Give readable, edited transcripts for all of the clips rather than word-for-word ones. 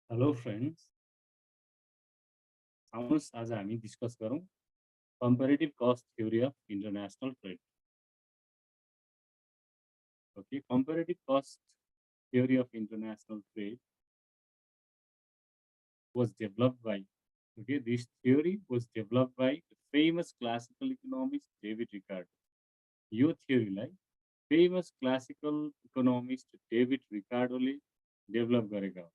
Hello friends, आउनुहोस् आज हामी डिस्कस गरौँ comparative cost theory of international trade. Okay, comparative cost theory of international trade was developed by, okay, this theory was developed by the famous classical economist David Ricardo. यो थ्योरीलाई famous classical economist David रिकार्डोले develop गरेका हो।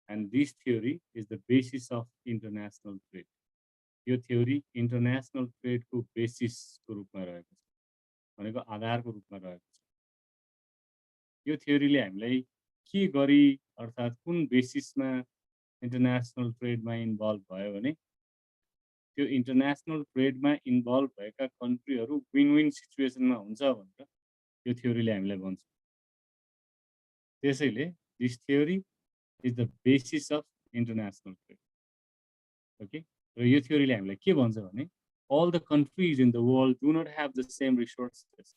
And this theory is the basis of international trade. यो theory international ट्रेडको बेसिसको रूपमा रहेको छ, भनेको आधारको रूपमा रहेको छ। यो थ्योरीले हामीलाई के गरी अर्थात् कुन बेसिसमा इन्टरनेसनल ट्रेडमा इन्भल्भ भयो भने त्यो इन्टरनेसनल ट्रेडमा इन्भल्भ भएका कन्ट्रीहरू विन विन सिचुएसनमा हुन्छ भनेर यो थ्योरीले हामीलाई भन्छ। त्यसैले this theory is the basis of international trade. Okay, र यो थ्योरीले हामीलाई के भन्छ भने all the countries in the world do not have the same resources.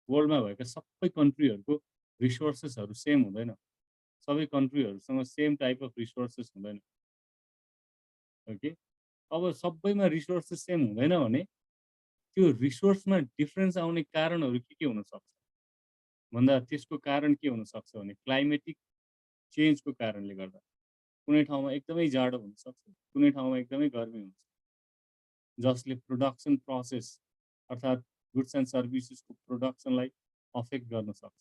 वर्ल्डमा भएका सबै कन्ट्रीहरूको रिसोर्सेसहरू सेम हुँदैन, सबै कन्ट्रीहरूसँग सेम टाइप अफ रिसोर्सेस हुँदैन। ओके, अब सबैमा रिसोर्सेस सेम हुँदैन भने त्यो रिसोर्समा डिफ्रेन्स आउने कारणहरू के हुनसक्छ भन्दा त्यसको कारण के हुनसक्छ भने क्लाइमेटिक चेन्जको कारणले गर्दा कुनै ठाउँमा एकदमै जाडो हुनसक्छ, कुनै ठाउँमा एकदमै गर्मी हुन्छ, जसले प्रोडक्सन प्रोसेस अर्थात् गुड्स एन्ड सर्भिसेसको प्रोडक्सनलाई अफेक्ट गर्न सक्छ।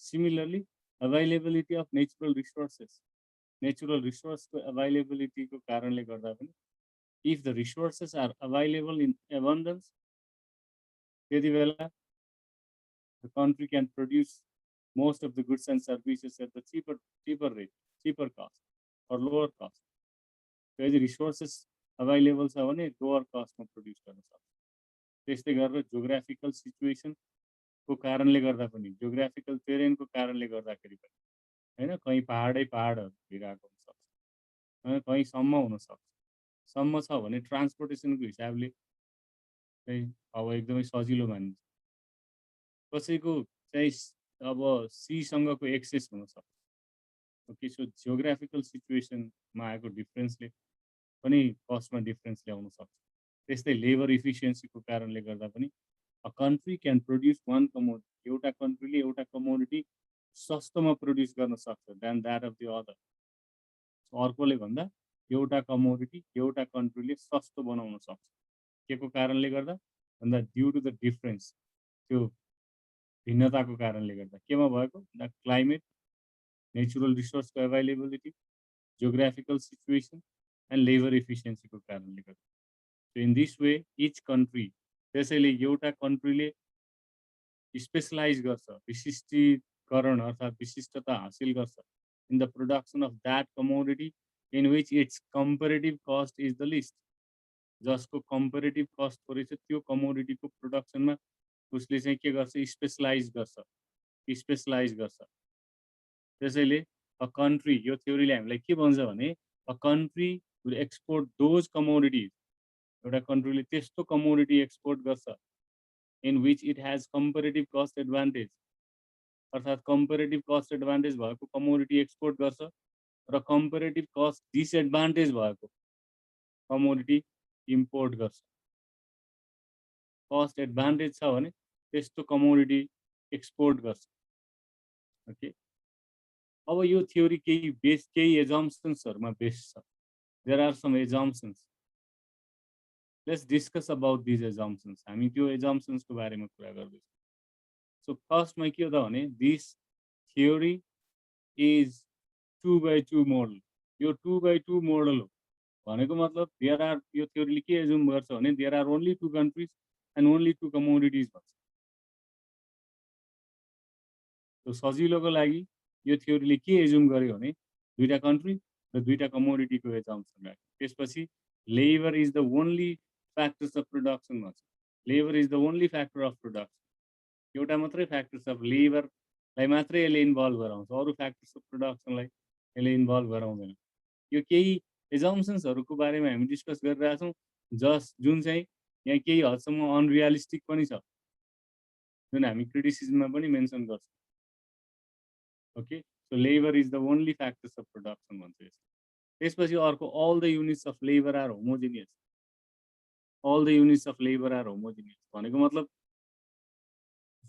सिमिलरली अभाइलेबिलिटी अफ नेचुरल रिसोर्सको अभाइलेबिलिटीको कारणले गर्दा पनि if the resources are available in abundance, त्यति बेला the country can produce most of the goods and services at the cheaper rate, cheaper cost or lower cost. So यदि resources available छ भने lower cost मा produce गर्न सक्छ। त्यस्तै गरेर जियोग्राफिकल सिचुएसनको कारणले गर्दा पनि, जियोग्राफिकल टेरेनको कारणले गर्दाखेरि पनि हैन, कहीँ पहाडहरू भिराएको हुनसक्छ, हैन, कहीँ सम्म हुनसक्छ। सम्म छ भने ट्रान्सपोर्टेसनको हिसाबले चाहिँ अब एकदमै सजिलो मानिन्छ। कसैको चाहिँ अब सीसँगको एक्सेस हुनसक्छ। ओके, सो जियोग्राफिकल सिचुएसनमा आएको डिफ्रेन्सले पनि कस्टमा डिफ्रेन्स ल्याउन सक्छ। त्यस्तै लेबर इफिसियन्सीको कारणले गर्दा पनि a country can produce one commodity, एउटा कन्ट्रीले एउटा कमोडिटी सस्तोमा प्रड्युस गर्न सक्छ than that of the other. अर्कोले भन्दा एउटा कमोडिटी एउटा कन्ट्रीले सस्तो बनाउन सक्छ। के को कारणले गर्दा भन्दा ड्यु टु द डिफ्रेन्स, त्यो भिन्नताको कारणले गर्दा केमा भएको द क्लाइमेट, नेचुरल रिसोर्सको availability, geographical situation and labour इफिसियन्सीको कारणले गर्दा। So in this way each country, त्यसैले एउटा कन्ट्रीले स्पेसलाइज गर्छ, विशिष्टीकरण अर्थात् विशिष्टता हासिल गर्छ in the production of that commodity in which it's comparative cost is the list. जसको कम्पेरेटिभ कस्ट थोरै छ त्यो कमोडिटीको प्रोडक्सनमा उसले चाहिँ के गर्छ, स्पेसलाइज गर्छ। त्यसैले अ कन्ट्री, यो थ्योरीले हामीलाई के भन्छ भने a country will export those commodities, एउटा कन्ट्रीले त्यस्तो कमोडिटी एक्सपोर्ट गर्छ in which it has comparative cost advantage, अर्थात् कम्पेरेटिभ कस्ट एडभान्टेज भएको कमोडिटी एक्सपोर्ट गर्छ र कम्पेरेटिभ कस्ट डिसएडभान्टेज भएको कमोडिटी इम्पोर्ट गर्छ। कस्ट एडभान्टेज छ भने त्यस्तो कमोडिटी एक्सपोर्ट गर्छ। ओके, अब यो थ्योरी केही एजम्पसन्सहरूमा बेस्ड छ। There are some assumptions, let's discuss about these assumptions. हामी त्यो एजम्पसन्सको बारेमा कुरा गर्दैछौँ। सो फर्स्टमा के हो त भने this theory is 2x2 model. यो 2x2 मोडल हो भनेको मतलब देयर आर, यो थ्योरीले के एजुम गर्छ भने there are only 2 countries and only 2 commodities भन्छ। त्यो सजिलोको लागि यो थ्योरीले के एजुम गर्यो भने दुईटा कन्ट्री र दुईटा कमोडिटीको एजम्पसन राख्यो। त्यसपछि labour is the only factors of production भन्छ। Labour is the only factor of production, एउटा मात्रै फ्याक्टर्स अफ लेबरलाई मात्रै यसले इन्भल्भ गराउँछ, अरू फ्याक्टर्स अफ प्रोडक्सनलाई यसले इन्भल्भ गराउँदैन। यो केही एजम्पसन्सहरूको बारेमा हामी डिस्कस गरिरहेछौँ जुन चाहिँ यहाँ केही हदसम्म अनरियलिस्टिक पनि छ, जुन हामी क्रिटिसिजममा पनि मेन्सन गर्छौँ। Okay, so labor is the only factors of production भन्छ यसो। त्यसपछि अर्को all the units of labor are homogeneous, all the units of labor are homogeneous भनेको मतलब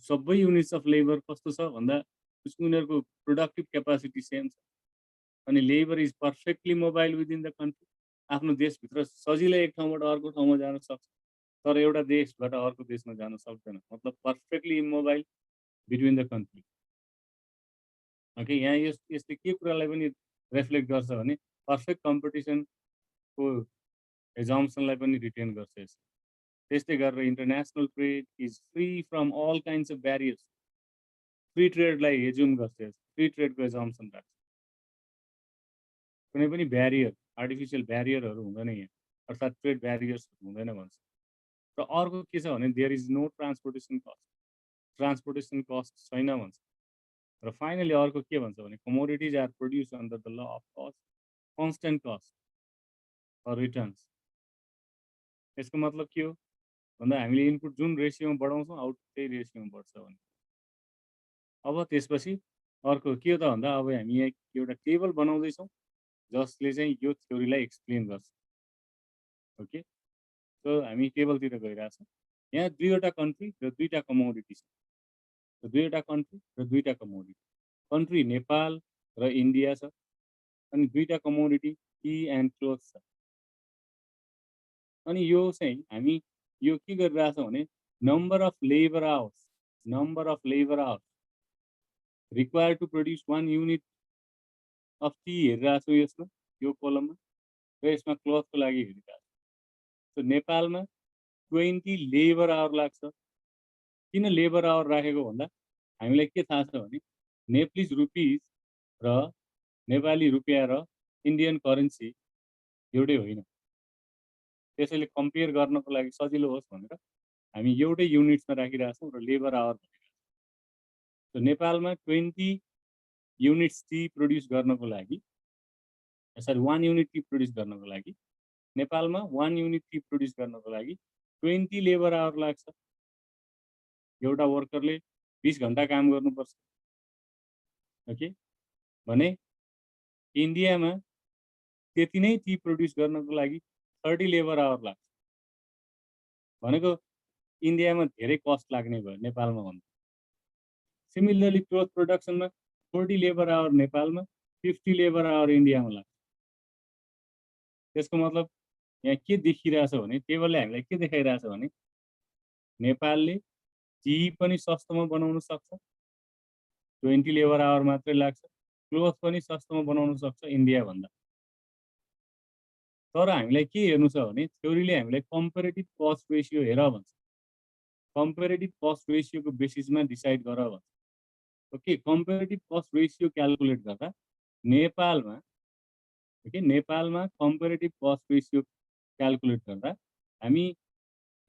सबै युनिट्स अफ लेबर कस्तो छ भन्दा उनीहरूको प्रोडक्टिभ क्यापासिटी सेम छ अनि labour is perfectly mobile within the country. आफ्नो देशभित्र सजिलै एक ठाउँबाट अर्को ठाउँमा जान सक्छ, तर एउटा देशबाट अर्को देशमा जान सक्दैन, मतलब perfectly immobile between the country. Okay, यहाँ यसले के कुरालाई पनि रिफ्लेक्ट गर्छ भने पर्फेक्ट कम्पिटिसनको एजम्सनलाई पनि रिटेन गर्छ यसले। त्यस्तै गरेर international trade is free from all kinds of barriers, free ट्रेडलाई एज्युम गर्छ, फ्री ट्रेडको एजम्सन राख्छ, कुनै पनि ब्यारियर आर्टिफिसियल ब्यारियरहरू हुँदैन यहाँ, अर्थात् ट्रेड ब्यारियर्सहरू हुँदैन भन्छ। र अर्को के छ भने there is no transportation cost, transportation cost छैन भन्छ। र फाइनली अर्को के भन्छ भने commodities are produce under the law of cost, constant cost for returns. यसको मतलब के हो भन्दा हामीले इनपुट जुन रेसियोमा बढाउँछौँ आउटपुट त्यही रेसियोमा बढ्छ भने। अब त्यसपछि अर्को के हो त भन्दा अब हामी यहाँ एउटा टेबल बनाउँदैछौँ जसले चाहिँ यो थ्योरीलाई एक्सप्लेन गर्छ। ओके, सो हामी टेबलतिर गइरहेछौँ। यहाँ दुईवटा कन्ट्री र दुईवटा कमोडिटी छ, दुईवटा कन्ट्री र दुईवटा कमोडिटी। कन्ट्री नेपाल र इन्डिया छ अनि दुईवटा कमोडिटी टी एन्ड क्लोथ छ। अनि यो चाहिँ हामी यो के गरिरहेछौँ भने number of labour hours required to produce 1 unit of tea हेरिरहेको छु यसमा, यो कोलममा, र यसमा क्लोथको लागि हेरिरहेको छु। सो नेपालमा 20 लेबर आवर लाग्छ। किन लेबर आवर राखेको भन्दा हामीलाई के थाहा छ भने नेप्लिज रुपिज र नेपाली रुपियाँ र इन्डियन करेन्सी एउटै होइन, त्यसैले कम्पेयर गर्नको लागि सजिलो होस् भनेर हामी एउटै युनिट्समा राखिरहेछौँ र लेबर आवर भनिरहेछौँ। सो नेपालमा 20 युनिट्स टी प्रोड्युस गर्नको लागि, सरी 1 युनिट टी प्रोड्युस गर्नको लागि नेपालमा 1 युनिट टी प्रोड्युस गर्नको लागि 20 लेबर आवर लाग्छ। एउटा वर्करले 20 घन्टा काम गर्नुपर्छ। ओके, भने इन्डियामा त्यति नै टी प्रोड्युस गर्नको लागि 30 लेबर आवर लाग्छ। भनेको इन्डियामा धेरै कस्ट लाग्ने भयो नेपालमा भन्दा। सिमिलरली क्लोथ प्रोडक्सनमा 40 लेबर आवर नेपालमा, 50 लेबर आवर इन्डियामा लाग्छ। त्यसको मतलब यहाँ के देखिरहेछ भने टेबलले हामीलाई के देखाइरहेछ भने नेपालले टी पनि सस्तोमा बनाउन सक्छ, 20 लेबर आवर मात्रै लाग्छ, क्लोथ पनि सस्तोमा बनाउन सक्छ इन्डिया भन्दा। तर हामीलाई के हेर्नु छ भने थ्योरीले हामीलाई कम्पेरेटिभ कस्ट रेसियो हेर भन्छ, कम्पेरेटिभ कस्ट रेसियोको बेसिसमा डिसाइड गर भन्छ। Okay, comparative cost ratio calculate गर्दा नेपालमा, ओके, नेपालमा कम्पेरेटिभ कस्ट रेसियो क्यालकुलेट गर्दा हामी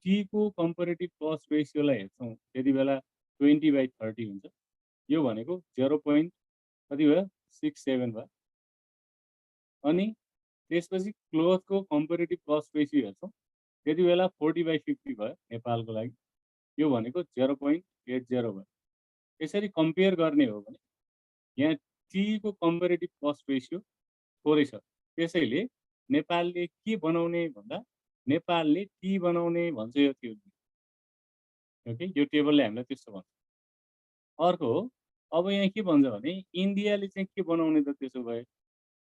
टीको कम्पेरेटिभ कस्ट रेसियोलाई हेर्छौँ, त्यति बेला 20/30 हुन्छ। यो भनेको 0. कति भयो 67 भयो। अनि त्यसपछि क्लोथको कम्पेरेटिभ कस्ट रेसियो हेर्छौँ, त्यति बेला 40/50 भयो नेपालको लागि, यो भनेको 0.80 भयो। यसरी कम्पेयर गर्ने हो भने यहाँ टीको कम्पेरेटिभ कस्ट रेसियो थोरै छ, त्यसैले नेपालले के बनाउने भन्दा नेपालले टी बनाउने भन्छ यो थ्योरी। ओके, यो टेबलले हामीलाई त्यस्तो भन्छ। अर्को अब यहाँ के भन्छ भने इन्डियाले चाहिँ के बनाउने त त्यसो भए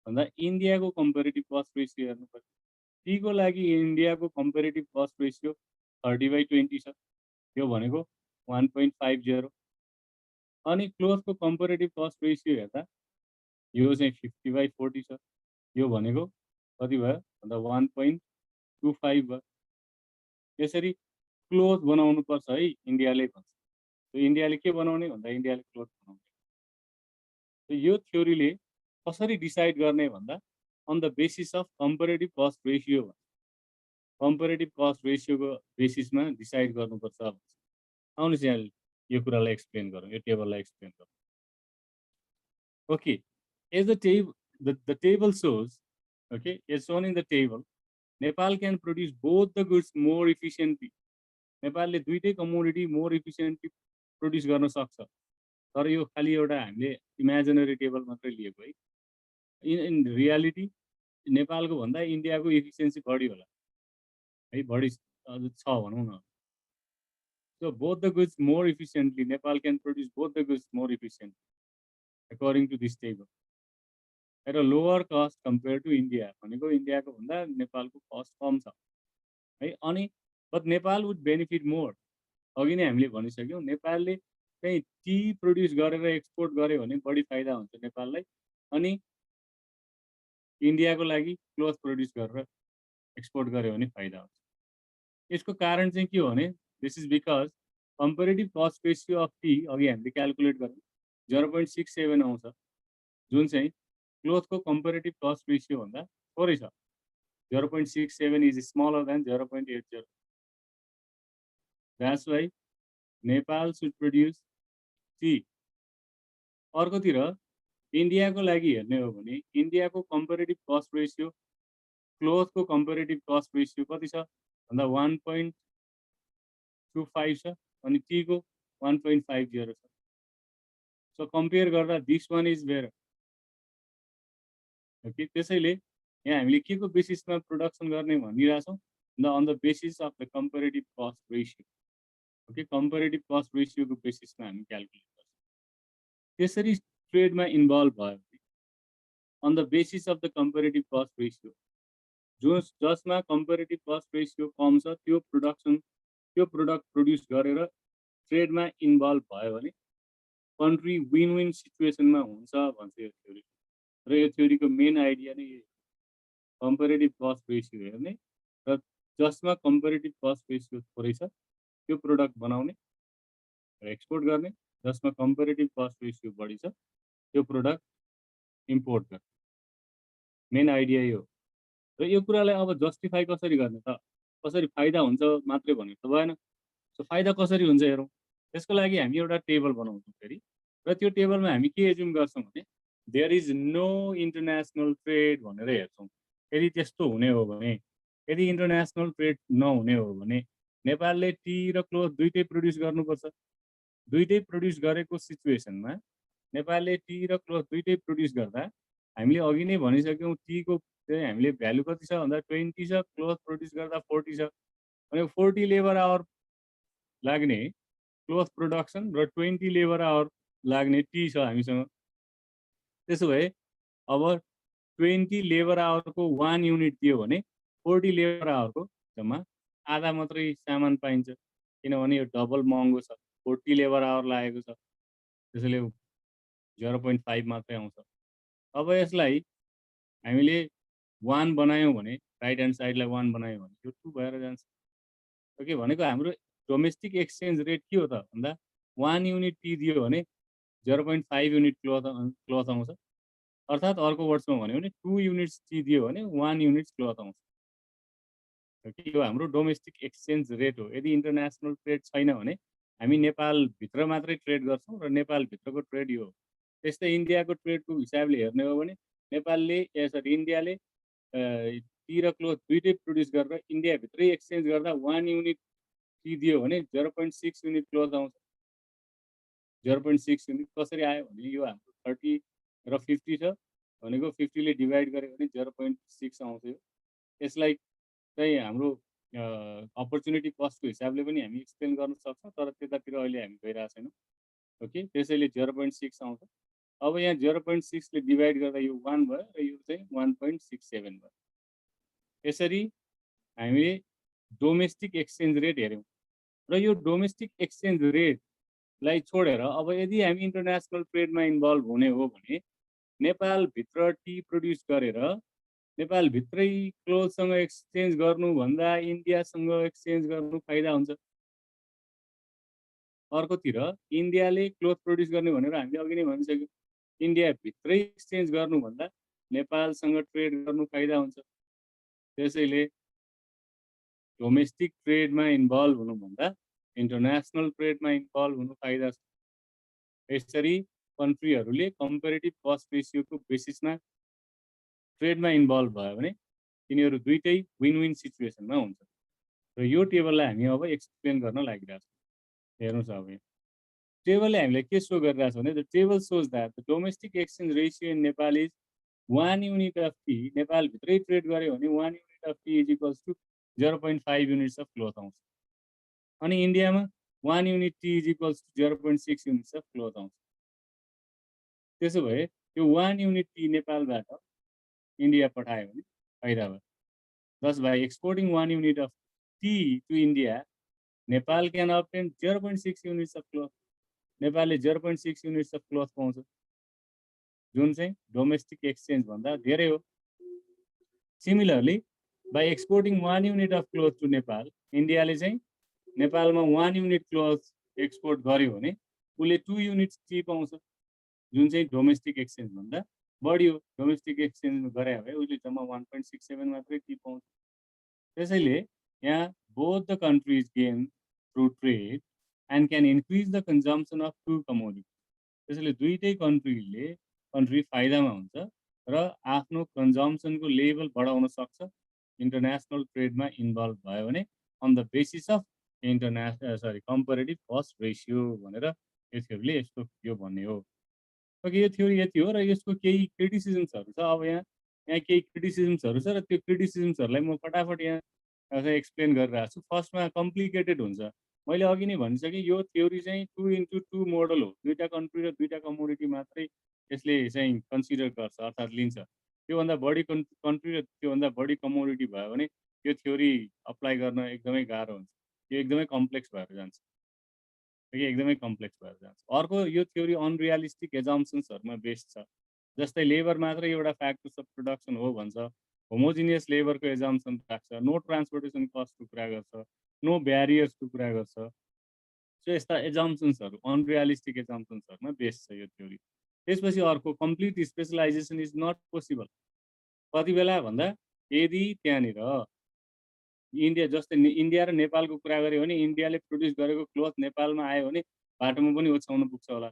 भन्दा इन्डियाको कम्पेरेटिभ कस्ट रेसियो हेर्नु पर्छ। टीको लागि इन्डियाको कम्पेरेटिभ कस्ट रेसियो 30/20 छ, यो भनेको 1.50। अनि क्लोथको कम्पेरेटिभ कस्ट रेसियो हेर्दा यो चाहिँ 50/40 छ, यो भनेको कति भयो भन्दा 1.25 भयो। यसरी क्लोथ बनाउनु पर्छ है इन्डियाले भन्छ। इन्डियाले के बनाउने भन्दा इन्डियाले क्लोथ बनाउने। यो थ्योरीले कसरी डिसाइड गर्ने भन्दा on the basis of comparative cost ratio भन्छ, कम्पेरेटिभ कस्ट रेसियोको बेसिसमा डिसाइड गर्नुपर्छ भन्छ। आउनुहोस् यहाँ यो कुरालाई एक्सप्लेन गरौँ, यो टेबललाई एक्सप्लेन गरौँ। Okay, as the table shows, okay, as shown in the table, Nepal can produce both the goods more efficiently. नेपालले दुईटै कमोडिटी मोर इफिसियन्टली प्रोड्युस गर्न सक्छ, तर यो खालि एउटा हामीले इमेजिनरी टेबल मात्रै लिएको है। इन रियालिटी नेपालको भन्दा इन्डियाको इफिसियन्सी बढी होला है, बढी छ भनौँ न। So both the goods more efficiently, Nepal can produce both the goods more efficiently, according to this table. At a lower cost compared to India. भनेको इन्डियाको भन्दा नेपालको कस्ट कम छ है। अनि but Nepal would benefit more. अघि नै हामीले भनिसक्यौँ, नेपालले चाहिँ टी प्रड्युस गरेर एक्सपोर्ट गर्यो भने बढी फाइदा हुन्छ नेपाललाई। अनि इन्डियाको लागि क्लोथ प्रड्युस गरेर एक्सपोर्ट गर्यो भने फाइदा हुन्छ। यसको कारण चाहिँ के हो भने, this is because comparative cost ratio of T अघि हामीले क्यालकुलेट गऱ्यौँ 0.67 आउँछ, जुन चाहिँ क्लोथको कम्पेरेटिभ कस्ट रेसियो भन्दा थोरै छ। 0.67 is smaller than 0.80। That's why Nepal should produce tea. अर्कोतिर इन्डियाको लागि हेर्ने हो भने इन्डियाको कम्पेरेटिभ कस्ट रेसियो, क्लोथको कम्पेरेटिभ कस्ट रेसियो कति छ भन्दा 1.25 छ, अनि टीको 1.50 छ। सो कम्पेयर गर्दा this one is better. Okay, त्यसैले यहाँ हामीले के को बेसिसमा प्रोडक्सन गर्ने भनिरहेछौँ भन्दा on the basis of the comparative cost ratio. Okay, comparative cost रेसियोको बेसिसमा हामी क्यालकुलेट गर्छौँ। त्यसरी ट्रेडमा इन्भल्भ भयो भने on the basis of the comparative cost ratio, जसमा कम्पेरेटिभ कस्ट रेसियो कम छ, त्यो प्रोडक्ट प्रड्युस गरेर ट्रेडमा इन्भल्भ भयो भने कन्ट्री विन विन सिचुएसनमा हुन्छ भन्छ यो थ्योरी। र यो थ्योरीको मेन आइडिया नै यही, कम्पेरेटिभ कस्ट रेसियो हेर्ने र जसमा कम्पेरेटिभ कस्ट रेसियो थोरै छ त्यो प्रोडक्ट बनाउने र एक्सपोर्ट गर्ने, जसमा कम्पेरेटिभ कस्ट रेसियो बढी छ त्यो प्रोडक्ट इम्पोर्ट गर्ने। मेन आइडिया यो। र यो कुरालाई अब जस्टिफाई कसरी गर्ने त, कसरी फाइदा हुन्छ मात्रै भनेर त भएन। सो फाइदा कसरी हुन्छ हेरौँ। त्यसको लागि हामी एउटा टेबल बनाउँछौँ फेरि, र त्यो टेबलमा हामी के एज्युम गर्छौँ भने there is no international trade भनेर हेर्छौँ। यदि त्यस्तो हुने हो भने, यदि इन्टरनेसनल ट्रेड नहुने हो भने नेपालले टी र क्लोथ दुइटै प्रड्युस गर्नुपर्छ। दुइटै प्रड्युस गरेको सिचुएसनमा नेपालले टी र क्लोथ दुइटै प्रड्युस गर्दा हामीले अघि नै भनिसक्यौँ, टीको चाहिँ हामीले भ्यालु कति छ भन्दा 20 छ, क्लोथ प्रड्युस गर्दा 40 छ। भने 40 लेबर आवर लाग्ने क्लोथ प्रोडक्सन र 20 लेबर आवर लाग्ने टी छ हामीसँग। त्यसो भए अब 20 लेबर आवरको 1 युनिट दियो भने 40 लेबर आवरको जम्मा आधा मात्रै सामान पाइन्छ, किनभने यो डबल महँगो छ। 40 लेबर आवर लागेको छ, त्यसैले 0.5 मात्रै आउँछ। अब यसलाई हामीले 1 बनायौँ भने, राइट ह्यान्ड साइडलाई 1 बनायौँ भने यो 2 भएर जान्छ। ओके, भनेको हाम्रो डोमेस्टिक एक्सचेन्ज रेट के हो त भन्दा 1 युनिट टी दियो भने 0.5 युनिट क्लोथ आउँछ। अर्थात् अर्को वर्ड्समा भन्यो भने 2 युनिट्स टी दियो भने 1 युनिट्स क्लोथ आउँछ। ओके, यो हाम्रो डोमेस्टिक एक्सचेन्ज रेट हो। यदि इन्टरनेसनल ट्रेड छैन भने हामी नेपालभित्र मात्रै ट्रेड गर्छौँ र नेपालभित्रको ट्रेड यो हो। त्यस्तै इन्डियाको ट्रेडको हिसाबले हेर्ने हो भने नेपालले इन्डियाले टी र क्लोथ दुइटै प्रड्युस गरेर इन्डियाभित्रै एक्सचेन्ज गर्दा 1 युनिट टी दियो भने 0.6 युनिट क्लोथ आउँछ। 0.6 युनिट कसरी आयो भने यो हाम्रो 30 र 50 छ भनेको 50 ले डिभाइड गर्यो भने 0.6 आउँछ। यो यसलाई चाहिँ हाम्रो अपर्च्युनिटी कस्टको हिसाबले पनि हामी एक्सप्लेन गर्न सक्छौँ, तर त्यतातिर अहिले हामी गइरहेको छैनौँ। ओके, त्यसैले 0.6 आउँछ। अब यहाँ 0.6 ले डिभाइड गर्दा यो 1 भयो र यो चाहिँ 1.67 भयो। यसरी हामीले डोमेस्टिक एक्सचेन्ज रेट हेऱ्यौँ र यो डोमेस्टिक एक्सचेन्ज रेटलाई छोडेर अब यदि हामी इन्टरनेसनल ट्रेडमा इन्भल्भ हुने हो भने नेपालभित्र टी प्रड्युस गरेर नेपालभित्रै क्लोथसँग एक्सचेन्ज गर्नुभन्दा इन्डियासँग एक्सचेन्ज गर्नु फाइदा हुन्छ। अर्कोतिर इन्डियाले क्लोथ प्रड्युस गर्ने भनेर हामीले अघि नै भनिसक्यौँ, इन्डियाभित्रै एक्सचेन्ज गर्नुभन्दा नेपालसँग ट्रेड गर्नु फाइदा हुन्छ। त्यसैले डोमेस्टिक ट्रेडमा इन्भल्भ हुनुभन्दा इन्टरनेसनल ट्रेडमा इन्भल्भ हुनु फाइदा छ। यसरी कन्ट्रीहरूले कम्पेरेटिभ कस्ट रेसियोको बेसिसमा ट्रेडमा इन्भल्भ भयो भने तिनीहरू दुइटै विन विन सिचुएसनमा हुन्छ। र यो टेबललाई हामी अब एक्सप्लेन गर्न लागिरहेको छौँ। हेर्नुहोस् अब टेबलले हामीलाई के सो गरिरहेछ भने the table shows that the domestic exchange ratio in Nepal is 1 unit of tea नेपालभित्रै ट्रेड गऱ्यो भने 1 unit of tea is equals to 0.5 units of cloth आउँछ अनि इन्डियामा 1 unit tea is equals to 0.6 units of cloth आउँछ त्यसो भए त्यो 1 युनिट टी नेपालबाट इन्डिया पठायो भने फाइदा भयो thus by exporting 1 unit of tea to India Nepal can obtain 0.6 units of cloth नेपालले 0.6 units of cloth पाउँछ जुन चाहिँ डोमेस्टिक एक्सचेन्ज भन्दा धेरै हो similarly by exporting 1 unit of cloth to Nepal इन्डियाले चाहिँ नेपालमा 1 unit cloth एक्सपोर्ट गर्यो भने उसले 2 units टी पाउँछ जुन चाहिँ डोमेस्टिक एक्सचेन्ज भन्दा बढी हो डोमेस्टिक एक्सचेन्ज गरे भए उसले जम्मा 1.67 मात्रै टी पाउँछ त्यसैले यहाँ both the countries gain through trade and can increase the consumption of two commodities. त्यसैले दुईटै कन्ट्री फाइदामा हुन्छ र आफ्नो कन्जम्सनको लेभल बढाउन सक्छ इन्टरनेसनल ट्रेडमा इन्भल्भ भयो भने on the basis of comparative cost ratio भनेर यो थ्योरीले यो भन्ने हो यो थ्योरी यति हो र यसको केही क्रिटिसिजम्सहरू छ अब यहाँ केही क्रिटिसिजम्सहरू छ र त्यो क्रिटिसिजम्सहरूलाई म फटाफट यहाँ एक्सप्लेन गरिरहेको छु फर्स्टमा कम्प्लिकेटेड हुन्छ मैले अघि नै भनिसकेँ यो थ्योरी चाहिँ 2x2 मोडल हो दुईटा कन्ट्री र दुईटा कमोडिटी मात्रै यसले चाहिँ कन्सिडर गर्छ अर्थात् लिन्छ त्योभन्दा बढी कन्ट्री र त्योभन्दा बढी कमोडिटी भयो भने यो थ्योरी अप्लाई गर्न एकदमै गाह्रो हुन्छ यो एकदमै कम्प्लेक्स भएर जान्छ एकदमै कम्प्लेक्स भएर जान्छ अर्को यो थ्योरी अनरियलिस्टिक एजम्पसन्सहरूमा बेस्ड छ जस्तै लेबर मात्रै एउटा फ्याक्टर्स अफ प्रोडक्सन हो भन्छ होमोजिनियस लेबरको एजम्पसन राख्छ नो ट्रान्सपोर्टेसन कस्टको कुरा गर्छ नो ब्यारियर्सको कुरा गर्छ सो यस्ता एजम्पसन्सहरू अनरियलिस्टिक एजम्पसन्सहरूमा बेस्ड छ यो थ्योरी त्यसपछि अर्को complete specialisation is not possible कति बेला भन्दा यदि त्यहाँनिर इन्डिया जस्तै इन्डिया र नेपालको कुरा गऱ्यो भने इन्डियाले प्रड्युस गरेको क्लोथ नेपालमा आयो भने बाटोमा पनि ओछ्याउन पुग्छ होला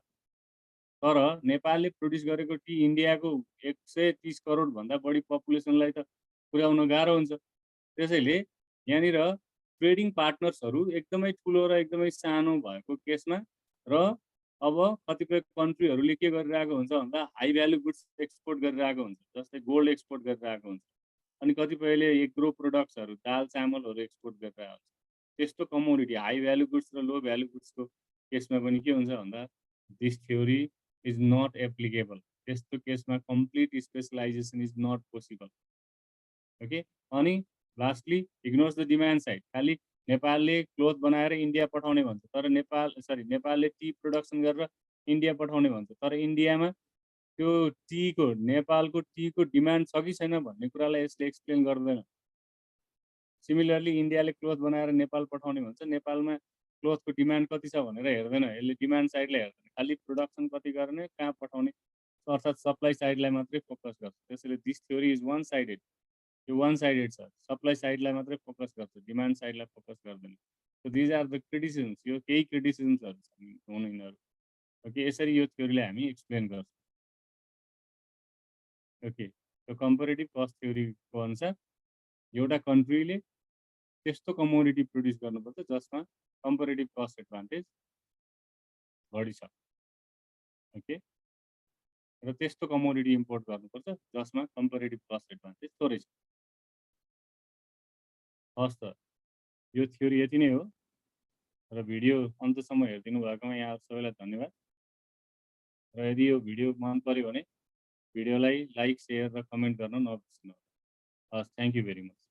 तर नेपालले प्रड्युस गरेको टी इन्डियाको 130 करोडभन्दा बढी पपुलेसनलाई त पुर्याउन गाह्रो हुन्छ त्यसैले यहाँनिर ट्रेडिङ पार्टनर्सहरू एकदमै ठुलो र एकदमै सानो भएको केसमा र अब कतिपय कन्ट्रीहरूले के गरिरहेको हुन्छ भन्दा हाई भ्यालु गुड्स एक्सपोर्ट गरिरहेको हुन्छ जस्तै गोल्ड एक्सपोर्ट गरिरहेको हुन्छ अनि कतिपयले एग्रो प्रोडक्ट्सहरू दाल चामलहरू एक्सपोर्ट गरिरहेको हुन्छ त्यस्तो कमोडिटी हाई भ्यालु गुड्स र लो भ्यालु गुड्सको केसमा पनि के हुन्छ भन्दा this theory is not applicable त्यस्तो केसमा complete specialisation is not possible okay अनि lastly ignores the demand side खालि नेपालले क्लोथ बनाएर इन्डिया पठाउने भन्छ तर नेपालले टी प्रोडक्सन गरेर इन्डिया पठाउने भन्छ तर इन्डियामा त्यो टीको नेपालको टीको डिमान्ड छ कि छैन भन्ने कुरालाई यसले एक्सप्लेन गर्दैन सिमिलरली इन्डियाले क्लोथ बनाएर नेपाल पठाउने भन्छ नेपालमा क्लोथको डिमान्ड कति छ भनेर हेर्दैन यसले डिमान्ड साइडलाई हेर्दैन खालि प्रोडक्सन कति गर्ने कहाँ पठाउने अर्थात् सप्लाई साइडलाई मात्रै फोकस गर्छ त्यसैले this theory is one sided यो वान साइडेड छ सप्लाई साइडलाई मात्रै फोकस गर्छ डिमान्ड साइडलाई फोकस गर्दैन so these are the criticisms यो केही क्रिटिसिजम्सहरू छन् यिनीहरू ओके यसरी यो थ्योरीलाई हामी एक्सप्लेन गर्छौँ ओके त्यो कम्पेरेटिभ कस्ट थ्योरीको अनुसार एउटा कन्ट्रीले त्यस्तो कमोडिटी प्रड्युस गर्नुपर्छ जसमा कम्पेरेटिभ कस्ट एडभान्टेज बढी छ ओके र त्यस्तो कमोडिटी इम्पोर्ट गर्नुपर्छ जसमा कम्पेरेटिभ कस्ट एडभान्टेज थोरै छ हस् त यो थ्योरी यति नै हो र भिडियो अन्तसम्म हेरिदिनु भएकोमा यहाँ सबैलाई धन्यवाद र यदि यो भिडियो मन पर्यो भने भिडियोलाई लाइक सेयर र कमेन्ट गर्न नबिर्सनु हस् थ्याङ्क यू भेरी मच